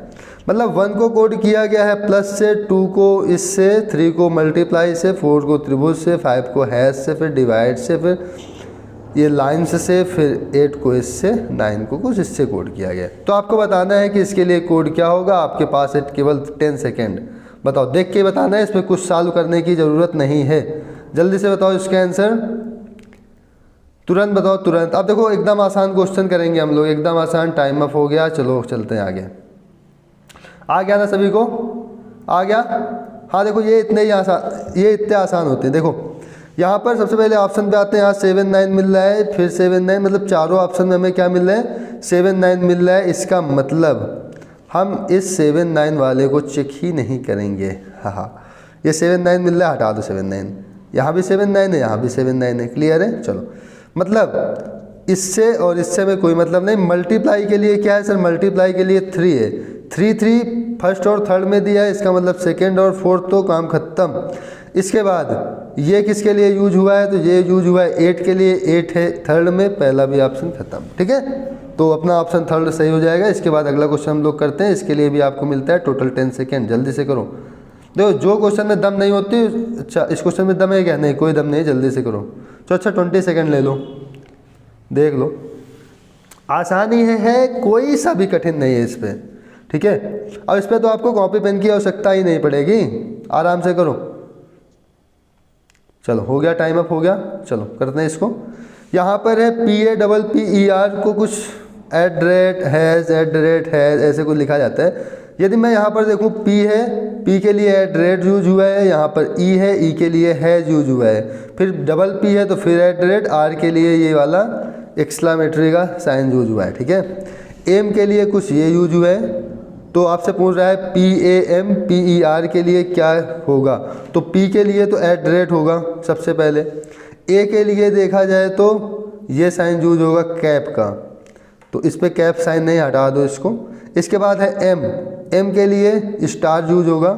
मतलब 1 को कोड किया गया है प्लस से, 2 को इससे, 3 को मल्टीप्लाई से, 4 को त्रिभुज से, 5 को हैश से, फिर डिवाइड से, फिर ये लाइन्स से, फिर 8 को इससे, 9 को कुछ इससे कोड किया गया। तो आपको बताना है कि इसके लिए कोड क्या होगा। आपके पास है केवल 10 सेकेंड, बताओ, देख के बताना है, इसमें कुछ सॉल्व करने की ज़रूरत नहीं है। जल्दी से बताओ इसका आंसर, तुरंत बताओ तुरंत। अब देखो एकदम आसान क्वेश्चन करेंगे हम लोग, एकदम आसान। टाइम अप हो गया, चलो चलते हैं आगे। आ गया ना सभी को, आ गया। हाँ देखो ये इतने ही आसान, ये इतने आसान होते हैं। देखो यहाँ पर सबसे पहले ऑप्शन पे आते हैं, यहाँ 7 9 मिल रहा है, फिर 7 9, मतलब चारों ऑप्शन में हमें क्या मिल रहा है, 7 9 मिल रहा है। इसका मतलब हम इस 7 9 वाले को चेक ही नहीं करेंगे। हाँ ये 7 9 मिल रहा है, हटा दो 7 9, यहाँ भी 7 9 है, यहाँ भी 7 9 है, क्लियर है। चलो मतलब इससे और इससे में कोई मतलब नहीं। मल्टीप्लाई के लिए क्या है सर, मल्टीप्लाई के लिए 3 है, 3 3 फर्स्ट और थर्ड में दिया है, इसका मतलब सेकंड और फोर्थ, तो काम खत्म। इसके बाद ये किसके लिए यूज हुआ है, तो ये यूज हुआ है 8 के लिए, 8 है थर्ड में, पहला भी ऑप्शन खत्म, ठीक है। तो अपना ऑप्शन थर्ड सही हो जाएगा। इसके बाद अगला क्वेश्चन हम लोग करते हैं, इसके लिए भी आपको मिलता है टोटल 10 सेकेंड। जल्दी से करो। देखो जो क्वेश्चन में दम नहीं होती, अच्छा इस क्वेश्चन में दम है क्या, नहीं कोई दम नहीं, जल्दी से करो। तो अच्छा 20 सेकेंड ले लो, देख लो। आसानी है, कोई सा भी कठिन नहीं है इस पर, ठीक है। और इस पर तो आपको कॉपी पेन की आवश्यकता ही नहीं पड़ेगी, आराम से करो। चलो हो गया, टाइम अप हो गया। चलो करते हैं इसको। यहाँ पर है PAPPER को कुछ @ हैज़ ऐसे कुछ लिखा जाता है। यदि मैं यहाँ पर देखूँ P है, P के लिए @ यूज हुआ है, यहाँ पर E है, E के लिए हैज़ यूज हुआ है, फिर P है तो फिर @ R के लिए ये वाला एक्सक्लेमेटरी का साइन यूज हुआ है, ठीक है। M के लिए कुछ ये यूज हुआ है, तो आपसे पूछ रहा है PAMPER के लिए क्या होगा, तो P के लिए तो @ होगा सबसे पहले। A के लिए देखा जाए तो ये साइन यूज होगा कैप का, तो इस पर कैप साइन नहीं, हटा दो इसको। इसके बाद है M के लिए स्टार यूज होगा,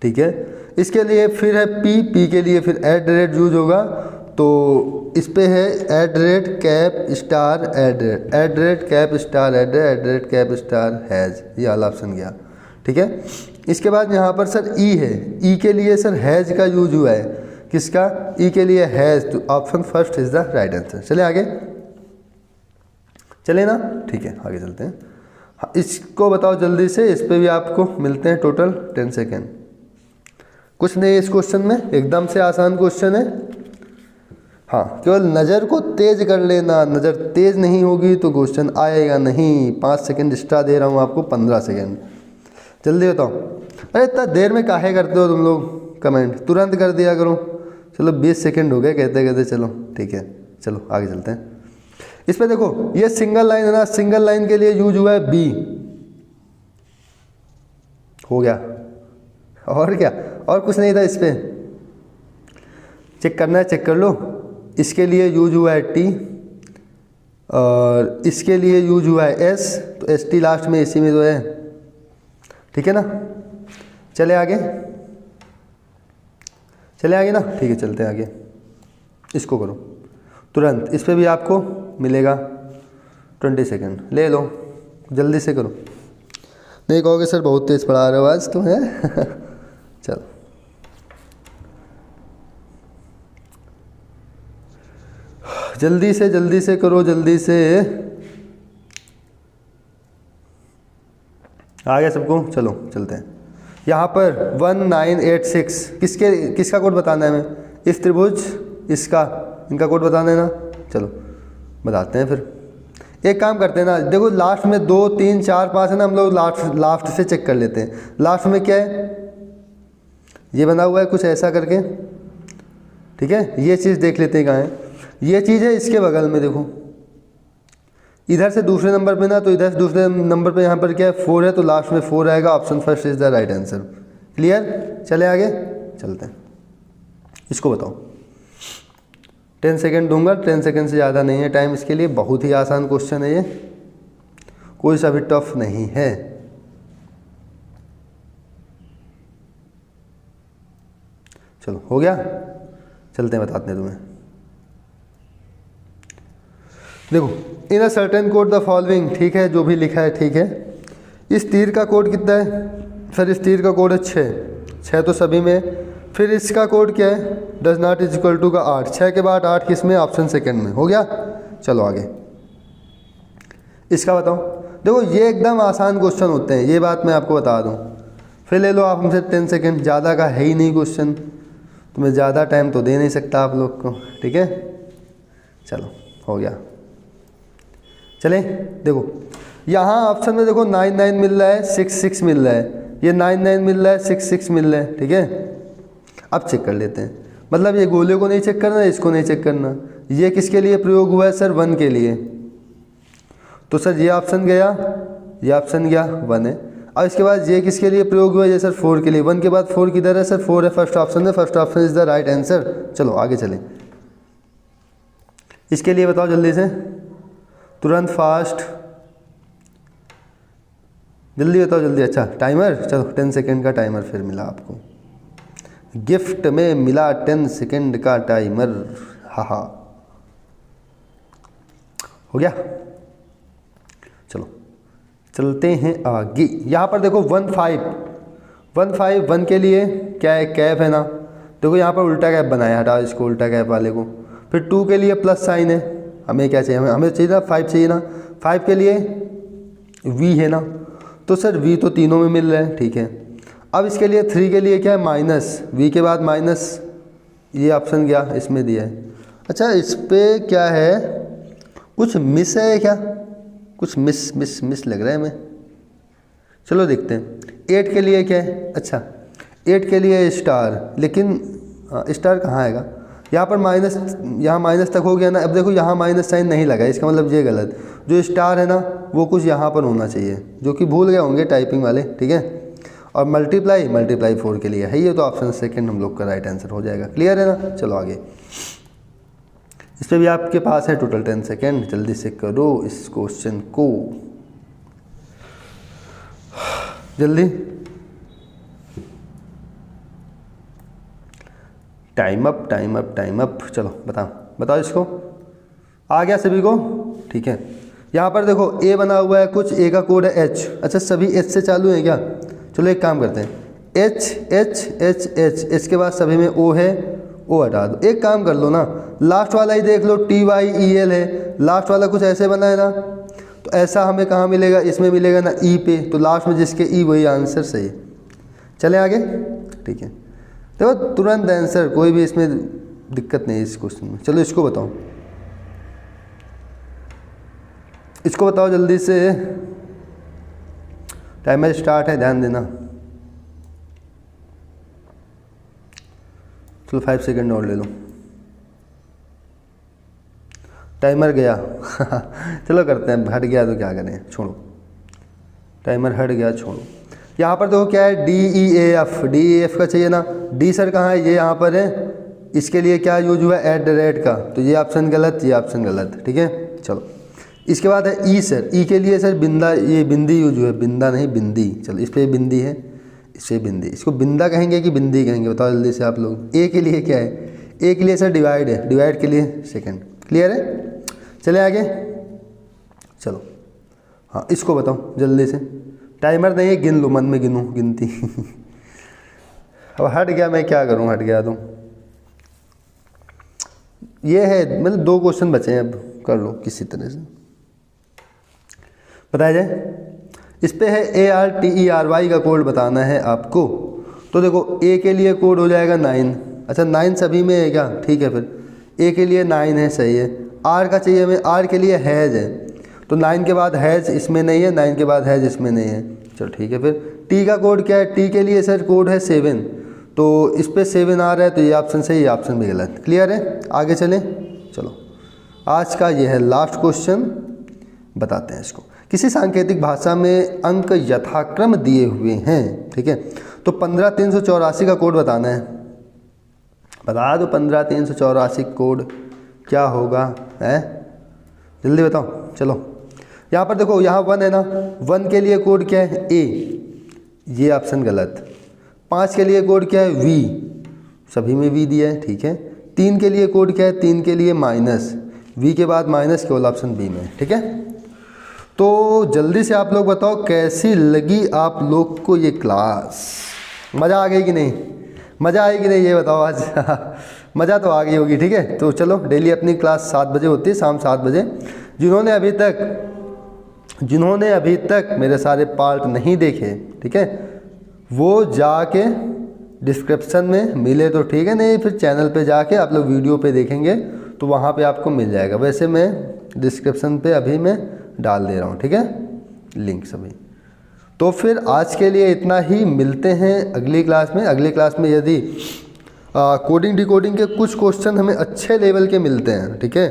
ठीक है। इसके लिए फिर है P के लिए फिर @ यूज होगा, तो इस पे है @ cap star @ cap star @ cap star has, ये वाला ऑप्शन गया, ठीक है। इसके बाद यहाँ पर सर E है, E के लिए सर हैज़ का यूज हुआ है, किसका, E के लिए हैज़, तो option first is the right answer. चले आगे, चले ना, ठीक है आगे चलते हैं। हाँ इसको बताओ जल्दी से, इस पे भी आपको मिलते हैं टोटल 10 सेकेंड। कुछ नहीं इस क्वेश्चन में, एकदम से आसान क्वेश्चन है। हाँ केवल नज़र को तेज कर लेना, नज़र तेज नहीं होगी तो क्वेश्चन आएगा नहीं। 5 सेकेंड एक्स्ट्रा दे रहा हूँ आपको, 15 सेकेंड, जल्दी बताओ। अरे इतना देर में काहे करते हो तुम लोग कमेंट, तुरंत कर दिया करो। चलो 20 सेकेंड हो गए कहते कहते, चलो ठीक है, चलो आगे चलते हैं। इस पे देखो ये सिंगल लाइन है ना, सिंगल लाइन के लिए यूज हुआ है B, हो गया। और क्या, और कुछ नहीं था इस पे, चेक करना है चेक कर लो। इसके लिए यूज हुआ है T, और इसके लिए यूज हुआ है S, तो ST लास्ट में इसी में तो है, ठीक है ना। चले आगे। चले आगे ना, ठीक है चलते हैं आगे। इसको करो तुरंत, इस पर भी आपको मिलेगा 20 सेकेंड, ले लो जल्दी से करो। नहीं कहोगे सर बहुत तेज़ पढ़ा रहे हो आज तो है चलो जल्दी से करो, जल्दी से। आ गया सबको, चलो चलते हैं। यहाँ पर 1986 किसका कोड बताना है हमें? इस त्रिभुज, इसका, इनका कोड बताना है ना। चलो बताते हैं फिर। एक काम करते हैं ना, देखो लास्ट में 2 3 4 5 है ना, हम लोग लास्ट से चेक कर लेते हैं। लास्ट में क्या है, ये बना हुआ है कुछ ऐसा करके, ठीक है। ये चीज़ देख लेते हैं कहाँ है। ये चीज़ है इसके बगल में, देखो इधर से दूसरे नंबर पे ना, तो इधर से दूसरे नंबर पे यहाँ पर क्या है 4 है, तो लास्ट में 4 आएगा। Option first is the right answer. Clear? चले आगे चलते हैं। इसको बताओ। 10 सेकेंड दूंगा, 10 सेकेंड से ज़्यादा नहीं है टाइम इसके लिए। बहुत ही आसान क्वेश्चन है ये, कोई सा भी टफ नहीं है। चलो हो गया, चलते हैं बताते हैं तुम्हें। देखो in a certain code the following, ठीक है जो भी लिखा है ठीक है। इस तीर का कोड कितना है सर? इस तीर का कोड है 6 तो सभी में। फिर इसका कोड क्या है? Does not is equal to का 8। 6 के बाद 8 किस में? ऑप्शन सेकंड में। हो गया, चलो आगे। इसका बताओ। देखो ये एकदम आसान क्वेश्चन होते हैं, ये बात मैं आपको बता दूं। फिर ले लो आप हमसे 10 सेकेंड, ज़्यादा का है ही नहीं क्वेश्चन, तो मैं ज़्यादा टाइम तो दे नहीं सकता आप लोग को, ठीक है। चलो हो गया, चले। देखो यहाँ ऑप्शन में देखो 9 9 मिल रहा है, 6 6 मिल रहा है, ये 9 9 मिल रहा है, 6 6 मिल रहा है, ठीक है। अब चेक कर लेते हैं, मतलब ये गोले को नहीं चेक करना, इसको नहीं चेक करना। ये किसके लिए प्रयोग हुआ है सर? 1 के लिए। तो सर ये ऑप्शन गया, ये ऑप्शन गया, 1 है। अब इसके बाद ये किसके लिए प्रयोग हुआ है? ये सर 4 के लिए। 1 के बाद 4 किधर है सर? 4 है फर्स्ट ऑप्शन में, first option is the right answer. चलो आगे चलें। इसके लिए बताओ जल्दी से, तुरंत फास्ट, जल्दी बताओ जल्दी। अच्छा टाइमर, चलो 10 सेकेंड का टाइमर फिर मिला आपको, गिफ्ट में मिला 10 सेकेंड का टाइमर। हा हो गया, चलो चलते हैं आगे। यहाँ पर देखो 1 5 के लिए क्या है? कैप है ना। देखो यहाँ पर उल्टा कैप बनाया, हटाओ इसको उल्टा कैप वाले को। फिर 2 के लिए प्लस साइन है, हमें क्या चाहिए? हमें चाहिए ना 5 चाहिए ना। 5 के लिए v है ना, तो सर v तो तीनों में मिल रहा है, ठीक है। अब इसके लिए 3 के लिए क्या है? माइनस, v के बाद माइनस, ये ऑप्शन गया इसमें दिया है। अच्छा इस पे क्या है, कुछ मिस है क्या? कुछ मिस लग रहा है हमें, चलो देखते हैं। 8 के लिए क्या है? अच्छा 8 के लिए स्टार, लेकिन स्टार कहाँ आएगा? यहाँ पर माइनस, यहाँ माइनस तक हो गया ना। अब देखो यहाँ माइनस साइन नहीं लगा, इसका मतलब ये गलत। जो स्टार है ना वो कुछ यहाँ पर होना चाहिए, जो कि भूल गए होंगे टाइपिंग वाले, ठीक है। और मल्टीप्लाई 4 के लिए है ये, तो ऑप्शन सेकंड हम लोग का राइट आंसर हो जाएगा। क्लियर है ना? चलो आगे। इस पर भी आपके पास है टोटल 10 सेकेंड, जल्दी से करो इस क्वेश्चन को, जल्दी। Time up. चलो बताओ इसको। आ गया सभी को, ठीक है। यहाँ पर देखो ए बना हुआ है कुछ, ए का कोड है एच। अच्छा सभी एच से चालू है क्या? चलो एक काम करते हैं, एच के बाद सभी में ओ है, ओ हटा दो। एक काम कर लो ना, लास्ट वाला ही देख लो, TYEL है, लास्ट वाला कुछ ऐसे बना है ना, तो ऐसा हमें कहाँ मिलेगा? इसमें मिलेगा ना ई पे, तो लास्ट में जिसके ई वही आंसर सही। चले आगे, ठीक है। देखो तुरंत आंसर, कोई भी इसमें दिक्कत नहीं है इस क्वेश्चन में। चलो इसको बताओ, इसको बताओ जल्दी से। टाइमर स्टार्ट है, ध्यान देना। चलो 5 सेकेंड और ले लो, टाइमर गया चलो करते हैं, हट गया तो क्या करें, छोड़ो। टाइमर हट गया, छोड़ो। यहाँ पर देखो क्या है? DEAF का चाहिए ना। डी सर कहाँ है? ये यहाँ पर है। इसके लिए क्या यूज हुआ? @ का, तो ये ऑप्शन गलत, ये ऑप्शन गलत, ठीक है। चलो इसके बाद है ई सर, ई के लिए सर बिंदा, ये बिंदी यूज हुआ है, बिंदा नहीं बिंदी। चलो इस पर बिंदी है, इसे बिंदी, इसको बिंदा कहेंगे कि बिंदी कहेंगे, बताओ जल्दी से आप लोग। ए के लिए क्या है? ए के लिए सर डिवाइड है, डिवाइड के लिए सेकंड। क्लियर है? चले आगे, चलो। हाँ इसको बताओ जल्दी से, टाइमर नहीं है, गिन लो, मन में गिनूँ गिनती अब हट गया, मैं क्या करूँ, हट गया तो ये है, मतलब 2 क्वेश्चन बचे हैं, अब कर लो किसी तरह से, बताया जाए। इस पे है ARTERY का कोड बताना है आपको। तो देखो ए के लिए कोड हो जाएगा 9। अच्छा 9 सभी में है क्या? ठीक है, फिर ए के लिए 9 है, सही है। आर का चाहिए हमें, आर के लिए हैज़ है, तो 9 के बाद हैज़ इसमें नहीं है, 9 के बाद हैज़ इसमें नहीं है, चलो ठीक है। फिर टी का कोड क्या है? टी के लिए सर कोड है 7, तो इस पर 7 आ रहा है, तो ये ऑप्शन सही, ये ऑप्शन भी गलत। क्लियर है? आगे चलें, चलो। आज का ये है लास्ट क्वेश्चन, बताते हैं इसको। किसी सांकेतिक भाषा में अंक यथाक्रम दिए हुए हैं, ठीक है, तो 15384 का कोड बताना है। बता दो 15384 कोड क्या होगा, है जल्दी बताओ। चलो यहाँ पर देखो, यहाँ 1 है ना, 1 के लिए कोड क्या है? ए, ये ऑप्शन गलत। 5 के लिए कोड क्या है? वी, सभी में वी दिया है, ठीक है। 3 के लिए कोड क्या है? 3 के लिए माइनस, वी के बाद माइनस, केवल ऑप्शन बी में, ठीक है। तो जल्दी से आप लोग बताओ कैसी लगी आप लोग को ये क्लास, मज़ा आ गई कि नहीं? मज़ा आई कि नहीं ये बताओ आज मज़ा तो आ गई होगी, ठीक है। तो चलो, डेली अपनी क्लास 7 बजे होती है, शाम 7 बजे। जिन्होंने अभी तक मेरे सारे पार्ट नहीं देखे, ठीक है, वो जाके डिस्क्रिप्शन में मिले तो ठीक है, नहीं फिर चैनल पे जाके आप लोग वीडियो पे देखेंगे तो वहाँ पे आपको मिल जाएगा। वैसे मैं डिस्क्रिप्शन पे अभी मैं डाल दे रहा हूँ, ठीक है, लिंक सभी। तो फिर आज के लिए इतना ही, मिलते हैं अगली क्लास में। अगली क्लास में यदि कोडिंग डिकोडिंग के कुछ क्वेश्चन हमें अच्छे लेवल के मिलते हैं, ठीक है,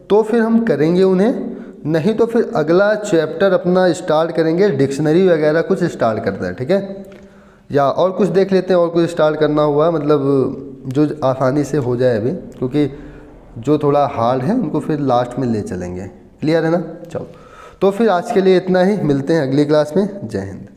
तो फिर हम करेंगे उन्हें, नहीं तो फिर अगला चैप्टर अपना स्टार्ट करेंगे, डिक्शनरी वगैरह कुछ स्टार्ट करते हैं, ठीक है, या और कुछ देख लेते हैं, और कुछ स्टार्ट करना हुआ, मतलब जो आसानी से हो जाए अभी, क्योंकि जो थोड़ा हार्ड है उनको फिर लास्ट में ले चलेंगे। क्लियर है ना? चलो, तो फिर आज के लिए इतना ही, मिलते हैं अगली क्लास में। जय हिंद।